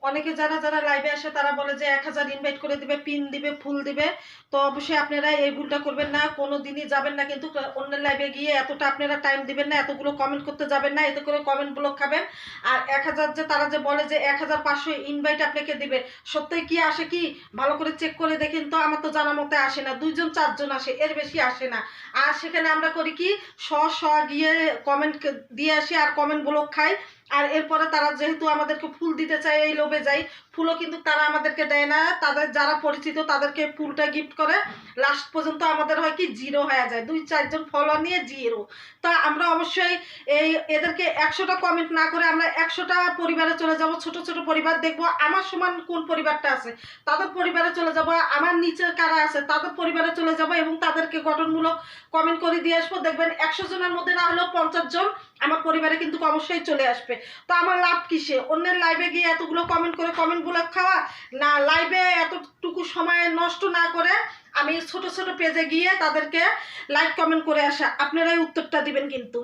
অনেকে যারা যারা লাইভে আসে তারা বলে যে 1000 ইনভাইট করে দিবে, পিন দিবে, ফুল দিবে। তো অবশ্যই আপনারা এই ভুলটা করবেন না, কোনো দিনই যাবেন না কিন্তু অন্যের লাইভে গিয়ে এতটা আপনারা টাইম দিবেন না, এতগুলো কমেন্ট করতে যাবেন না, এতে করে কমেন্ট ব্লক খাবেন। আর 1000 যে তারা যে বলে যে 1500 ইনভাইট আপনাকে দিবে, সত্যিই কি আসে কি? ভালো করে চেক করে দেখেন তো। আমার তো জানা মতে আসে না, 2 জন 4 জন আসে, এর বেশি আসে না। আর সেখানে আমরা করি কি, গিয়ে কমেন্ট দিয়ে আসি আর কমেন্ট ব্লক খাই। আর এরপরে তারা যেহেতু আমাদেরকে ফুল দিতে চায়, এই লোভে যায়, ফুলও কিন্তু তারা আমাদেরকে দেয় না। তাদের যারা পরিচিত তাদেরকে ফুলটা গিফট করে, লাস্ট পর্যন্ত আমাদের হয় কি জিরো হয়ে যায়, 2-4 জন ফলোয়ার নিয়ে জিরো। তা আমরা অবশ্যই এদেরকে 100টা কমেন্ট না করে আমরা 100টা পরিবারে চলে যাব, ছোট ছোট পরিবার দেখবো আমার সমান কোন পরিবারটা আছে তাদের পরিবারে চলে যাব, আমার নিচে কারা আছে তাদের পরিবারে চলে যাব এবং তাদেরকে গঠনমূলক কমেন্ট করে দিয়ে আসবো। দেখবেন 100 জনের মধ্যে না হলেও 50 জন আমার পরিবারে কিন্তু অবশ্যই চলে আসবে। তো আমার লাভ কিসে? অন্যের লাইভে গিয়ে এতগুলো কমেন্ট করে কমেন্টগুলো খাওয়া, না লাইভে এতটুকু সময় নষ্ট না করে আমি ছোট ছোট পেজে গিয়ে তাদেরকে লাইক কমেন্ট করে আসা। আপনারাই উত্তরটা দিবেন কিন্তু।